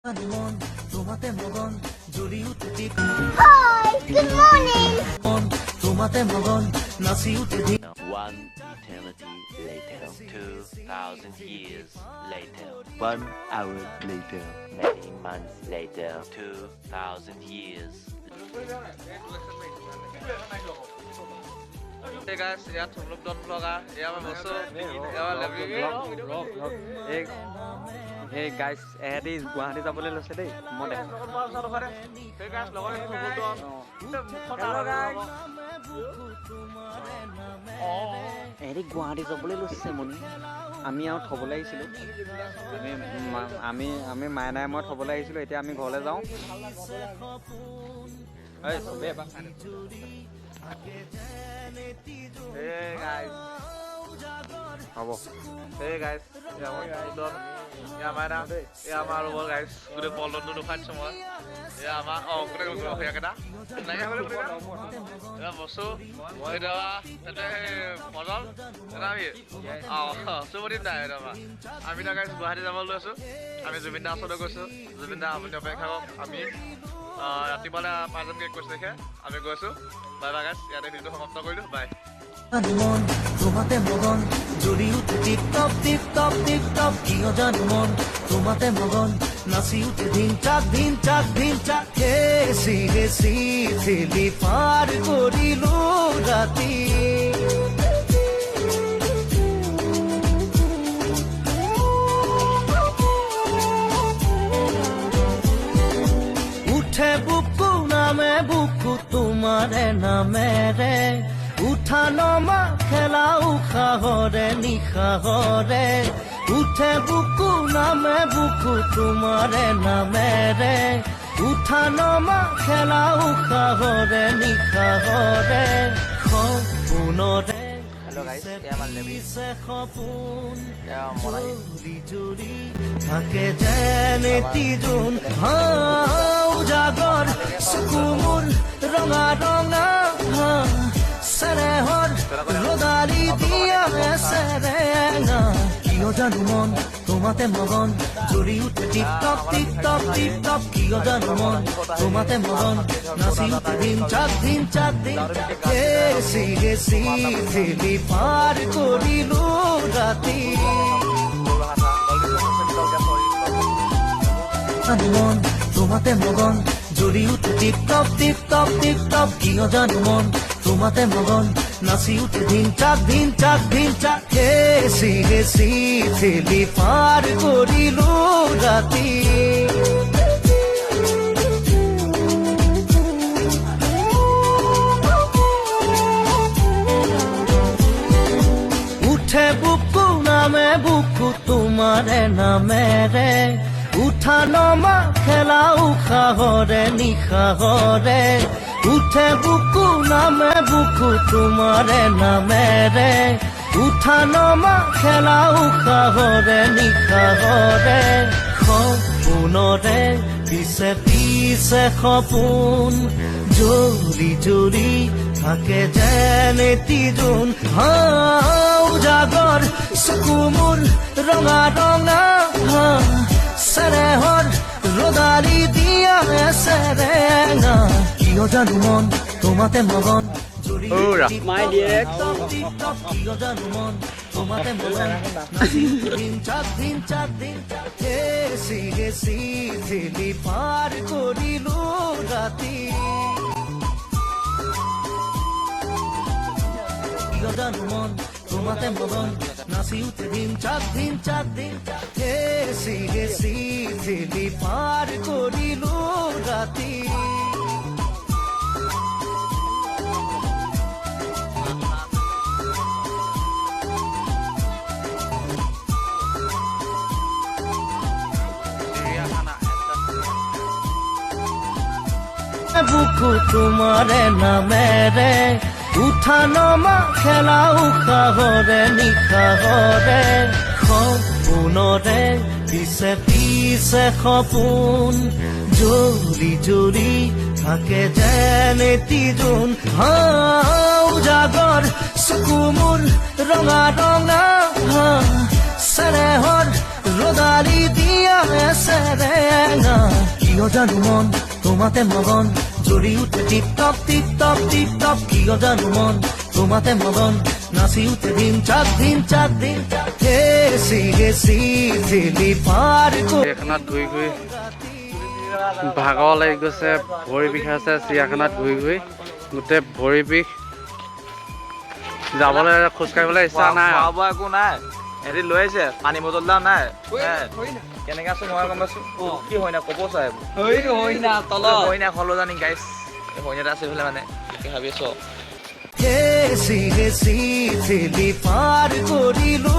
মন তোমাতে মগন জ্বলি উঠে দীপ Hi, good morning. মন তোমাতে মগন নাচি উঠে দীপ One eternity later, 2,000 years later, 1 hour later, many months later, 2,000 years. Hey guys, yeah, to look down vlogger, yeah, I'm also, Hey guys, এহেঁতি গুৱাহাটী যাবলৈ লৈছে দেই মই দেখা এহেঁতি গুৱাহাটী যাবলৈ লৈছে মনি আমি আৰু থ'বলৈ আহিছিলোঁ আমি মাইনাই মই থ'বলৈ আহিছিলোঁ এতিয়া আমি ঘৰলৈ যাওঁ Hey guys, হ'ব hey guys, yeah, I'm done. Yeah, man, yeah, I'm all over guys. Good to follow to the catch someone. Yeah, man, oh, good to go here, kada. Like I'm going to yeah, so, why the model? And I'm here. Oh, so what did I do? I mean, guys, go ahead and have a look. I mean, Zuminda, so the go, Zuminda, I'm in your back. I mean, Tibala, Madam, get question here. I'm going to go. Bye, guys. Yeah, they need to come up to go. Bye. মন তোমাতে মগন জ্বলি উঠে tip top tip top tip top কিয় জানো মন তোমাতে মগন নাচি উঠে দিন চাক হেচি হেচি ঠেলি পাৰ কৰিলো ৰাতি উঠে বুকু নামে বুকু তোমাৰে নামেৰে উঠা নমা খেলা উশাহৰে নিশাহৰে উঠে বুকু নামে বুকু তোমাৰে নামেৰে উঠা নমা খেলা উশাহৰে নিশাহৰে সপোনৰে Hello guys, yeah, my name is সপোন yeah, Monai. জুৰি থাকে যেনে তিজোন জাগৰ চকুমুৰ ৰঙা ৰঙা Serehor, rodali dia serenga. Kio janu mon, tomate mogon, juri utte tip top, Kio janu mon, tomate mogon, nasi utte din chak din. Hesi hesi, thili par korilu rati. Janu mon, tomate mogon, juri utte tip top, Kio janu mon. তোমাতে মগন নাচি উঠে দিন চাক হেচি হেচি ঠেলি পাৰ কৰিলো ৰাতি উঠে বুকু নামে বুকু তোমাৰে নামেৰে উঠা নমা খেলা উশাহৰে নিশাহৰে উঠে বুকু নামে বুকু তোমাৰে নামেৰে উঠা নমা খেলা উশাহৰে নিশাহৰে সপোনৰে পিছে পিছে সপোন জৰি থাকে যেনে তিজোন জাগৰ চকুমুৰ ৰঙা ৰঙা Serehor, rodali dia serenga. Kio janu mon, tomate mogon. My direction. Kio janu mon, tomate mogon. Nasi din chak din. Hesi hesi, thili par korilu rati. Kio janu mon, tomate mogon. Nasi utte din chak din. Hesi hesi, thili par korilu rati. বুকু তোমাৰে নামেৰে উঠা নমা খেলা উশাহৰে নিশাহৰে সপোনৰে পিছে পিছে সপোন জৰি থাকে যেনে তিজোন জাগৰ চকুমুৰ ৰঙা ৰঙা Serehor, ৰদালি দিয়া এছেৰেঙা কিয় জানো মন তোমাতে মগন জ্বলি উঠে tip top tip top tip top কিয় জানো মন তোমাতে মগন নাচি উঠে দিন চাক দিন চাক দিন হেচি হেচি জেলি পাৰ কৰি চিৰিয়াখানাত ঘূৰি ঘূৰি ভাগৰ লাগি গৈছে ভৰি বিষাইছে চিৰিয়াখানাত ঘূৰি ঘূৰি গোটেই ভৰি বিষ যাবলৈ খোজকাঢ়িবলৈ ইচ্ছা নাই খোৱা বোৱা একো নাই এহেঁতি লৈ আহিছে পানী বটল এটা নাই কেনেকৈ আছো মই গম পাইছোঁ কি হয় না ক'ব চাই হয় না হলো জানি গাইছ এই হয় এটা আছে এইফালে মানে কি ভাবি আছো হেচি হেচি জেলি পাৰ কৰিলো